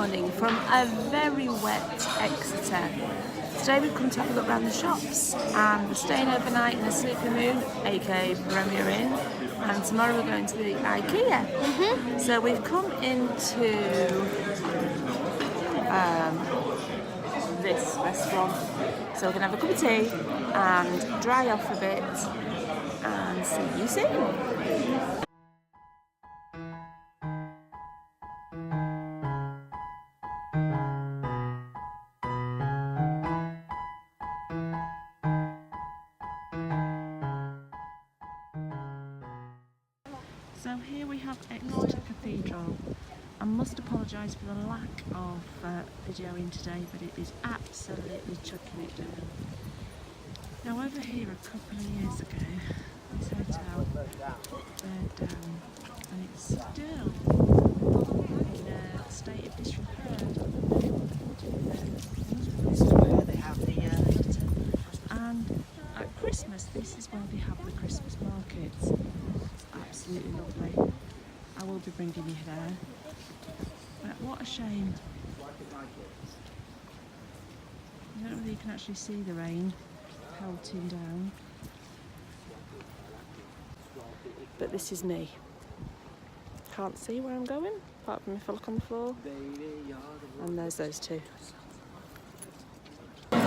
morning from a very wet Exeter. Today we've come to have a look around the shops and we're staying overnight in the Sleepy Moon, aka Premier Inn, and tomorrow we're going to the Ikea. So we've come into this restaurant, so we're going to have a cup of tea and dry off a bit and see you soon. So here we have Exeter Cathedral. I must apologise for the lack of videoing today, but it is absolutely chucking it down. Now over here a couple of years ago, this hotel burned down and it's still in a state of disrepair. This is where they have the and at Christmas this is where they have the Christmas markets. It's absolutely lovely. I will be bringing you there. But what a shame. I don't know whether you can actually see the rain pelting down. But this is me. Can't see where I'm going, apart from if I look on the floor. And there's those two. So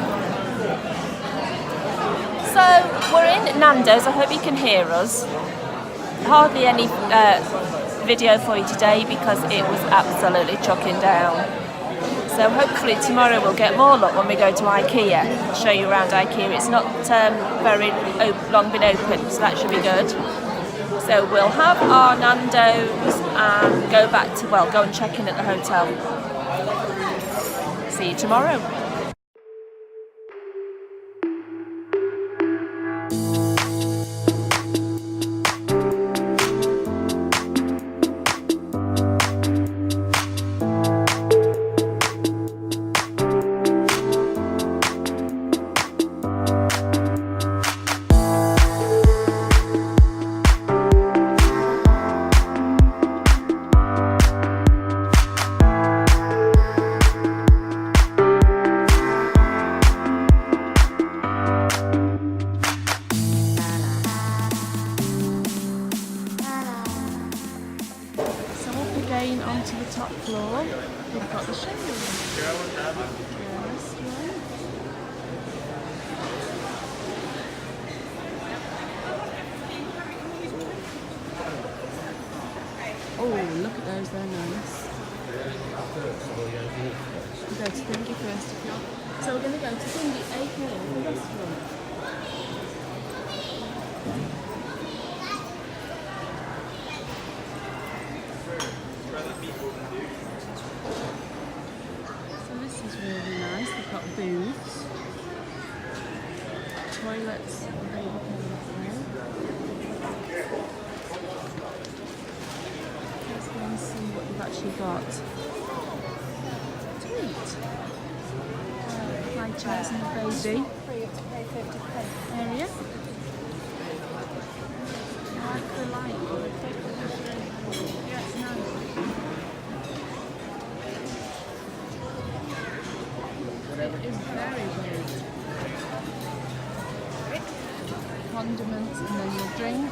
we're in Nando's. I hope you can hear us. Hardly any video for you today because it was absolutely chucking down. So hopefully tomorrow we'll get more luck when we go to Ikea. I'll show you around Ikea. It's not very long been open, so that should be good. So we'll have our Nando's and go back to, well, go and check in at the hotel. See you tomorrow. Onto the top floor, we've got the showroom. Oh, look at those, they're nice. We'll go to Thingy first if you're. So we're going to go to Thingy, Ikea, the restaurant. So this is really nice. They've got booths, toilets available there. Let's go and see what they've actually got. Sweet. High chairs and a baby area. I like the light. Yeah, it's nice. It is very good. Condiments and then your drink.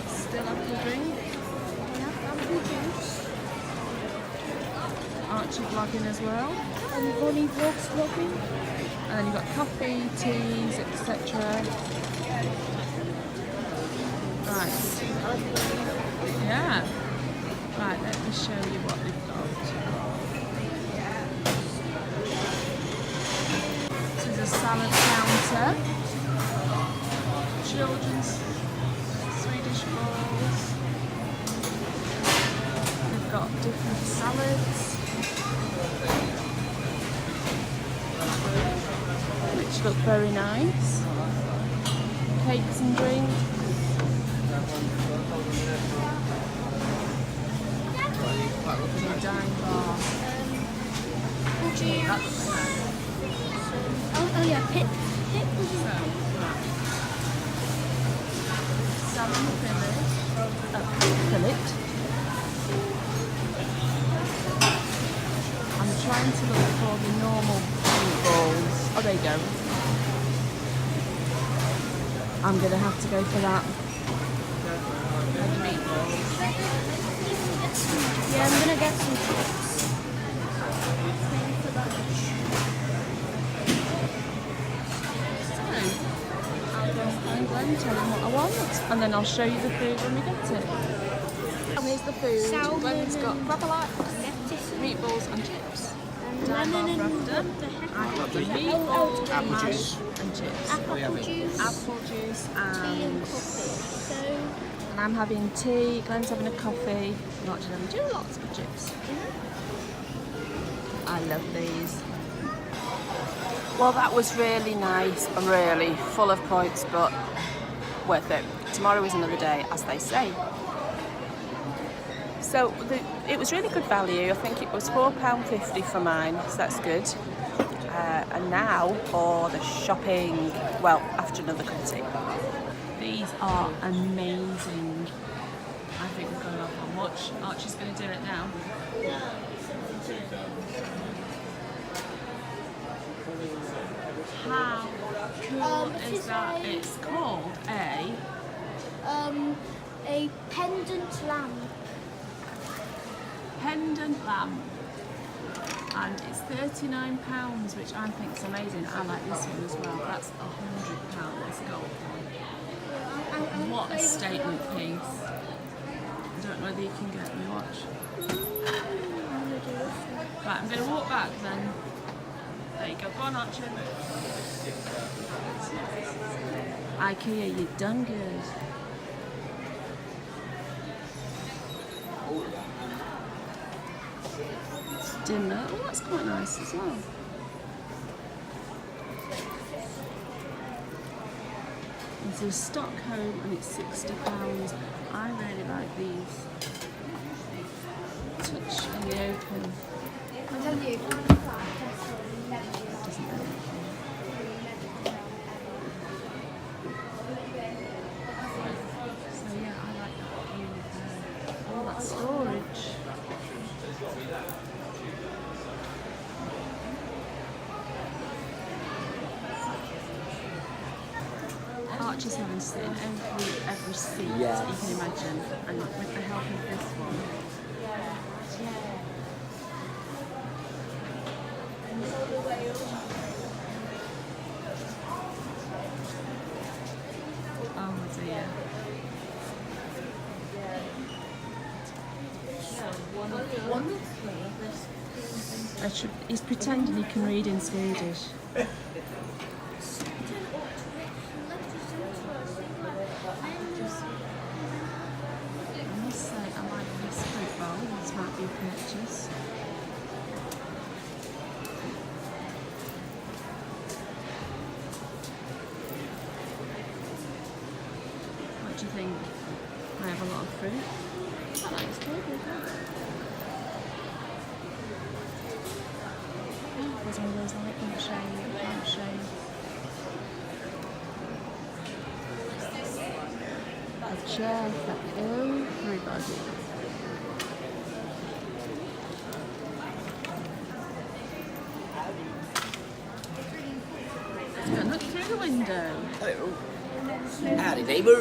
Still have your drink. Archie vlogging as well. And Vonnie vlogs vlogging. And then you've got coffee, teas, etc. Right. Yeah. Right, let me show you what they've got. This is a salad counter. Children's Swedish balls. They've got different salads, which look very nice. Cakes and drinks. Dine bar. Would you? Oh yeah, pit Salmon fillet. I'm trying to look for the normal meatballs. Oh, there you go. I'm going to have to go for that. The meatballs. Yeah, I'm going to get some chips. Maybe for lunch. I'll go and Glenn, tell him what I want, and then I'll show you the food when we get it. Oh, here's the food. Salmon Glen's got and crab legs, lettuce meatballs and chips. and Lemon lemon and after. what the heck? I've got the meatballs, apple mash juice. and chips. Apple juice, Apple juice tea and and coffee. So, and I'm having tea, Glenn's having a coffee. I'm actually having 2 lots of chips. I love these. Well, that was really nice, really full of points, but worth it. Tomorrow is another day, as they say. So it was really good value. I think it was £4.50 for mine, so that's good. And now for the shopping, well, after another cup of tea. These are amazing. I think we're going off on watch. Archie's going to do it now. How cool is that? It's called a pendant lamp. pendant lamp, and it's £39, which I think is amazing. I like this one as well. That's £100 gold one. What a statement piece. I don't know whether you can get me watch. Right, I'm going to walk back then. There you go. Go on, Archie. Ikea, you've done good. Dimmer. Oh, that's quite nice as well. It's a Stockholm and it's £60. I really like these. Touch in the open. I'll tell you. Doesn't really. So yeah, I like that really there. Oh, that's storage. Archie's having to sit in every seat you can imagine, and with the help of this one. Oh dear. He's pretending he can read in Swedish. I must say, I like this fruit bowl. This might be a purchase. What do you think? I have a lot of fruit. I like this table. There's one of those like lampshade. A chair for everybody. Let's go look through the window. Hello. Howdy, neighbour.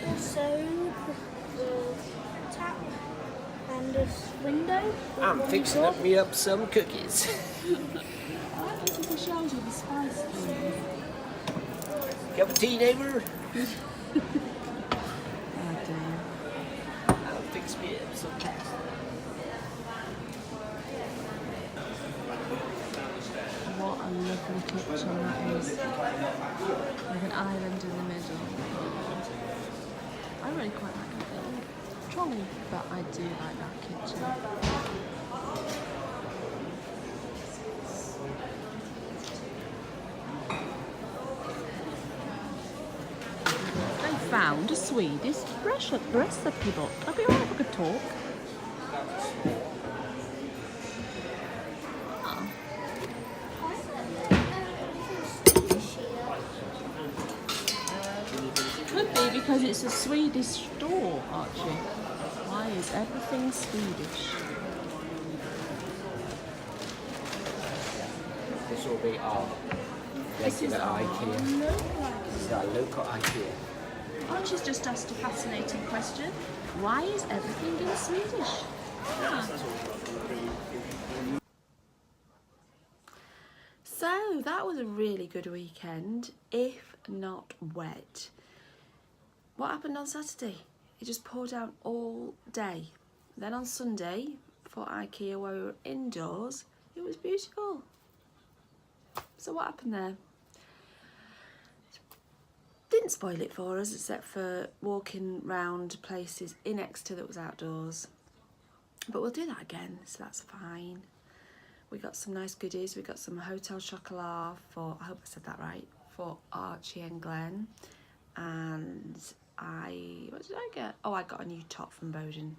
Also, the tap and this window. I'm fixing me up some cookies. I like this little shells with the spice thing. Cup of tea, neighbour. Oh dear. I'll fix me up some cookies. What a lovely kitchen that is. With an island in the middle. I really quite like that little trolley, but I do like that kitchen. They found a Swedish recipe book. I'd be alright if I could talk. Oh. Because it's a Swedish store, Archie. Why is everything Swedish? This will be our regular IKEA. This is our local IKEA. Archie's just asked a fascinating question. Why is everything in Swedish? Ah. So that was a really good weekend, if not wet. What happened on Saturday? It just poured down all day. Then on Sunday, for IKEA where we were indoors, it was beautiful. So what happened there? Didn't spoil it for us, except for walking round places in Exeter that was outdoors. But we'll do that again, so that's fine. We got some nice goodies. We got some hotel chocolat for, I hope I said that right, for Archie and Glenn. And what did I get? Oh, I got a new top from Bowden,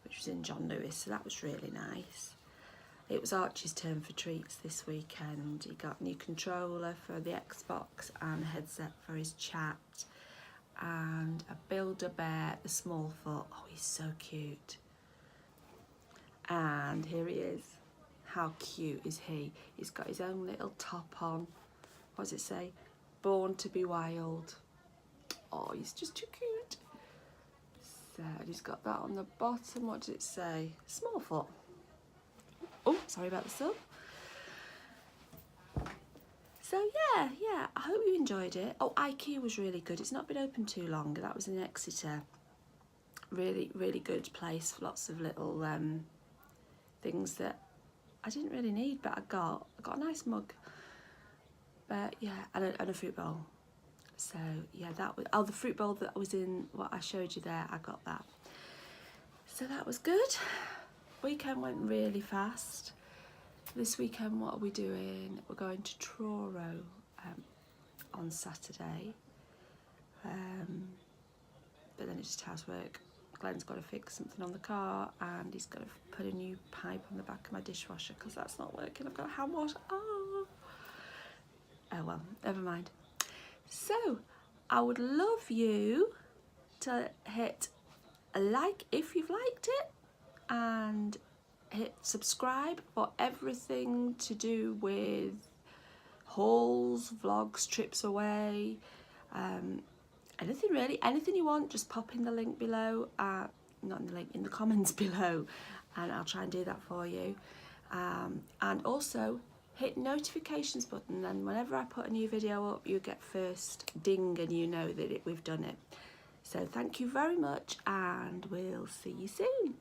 which was in John Lewis, so that was really nice. It was Archie's turn for treats this weekend. He got a new controller for the Xbox and a headset for his chat. And a Build-A-Bear, the small foot. Oh, he's so cute. And here he is. How cute is he? He's got his own little top on. What does it say? Born to be wild. Oh, he's just too cute. So he's got that on the bottom. What does it say? Small foot. Oh, sorry about the sun. So yeah, I hope you enjoyed it. Oh, IKEA was really good. It's not been open too long. That was in Exeter. Really, really good place. Lots of little things that I didn't really need, but I got a nice mug. But yeah, and a fruit bowl. So yeah, that was, oh, the fruit bowl that was in what I showed you there, I got that. So that was good. Weekend went really fast. This weekend, what are we doing? We're going to Truro on Saturday. But then it's just housework. Glenn's got to fix something on the car, and he's got to put a new pipe on the back of my dishwasher because that's not working. I've got a hand wash. Oh well, never mind. So I would love you to hit a like if you've liked it, and hit subscribe for everything to do with hauls, vlogs, trips away, anything really, anything you want, just pop in the link below, not in the link, in the comments below, and I'll try and do that for you. And also hit notifications button, and whenever I put a new video up, you get first ding and you know that we've done it. So thank you very much, and we'll see you soon.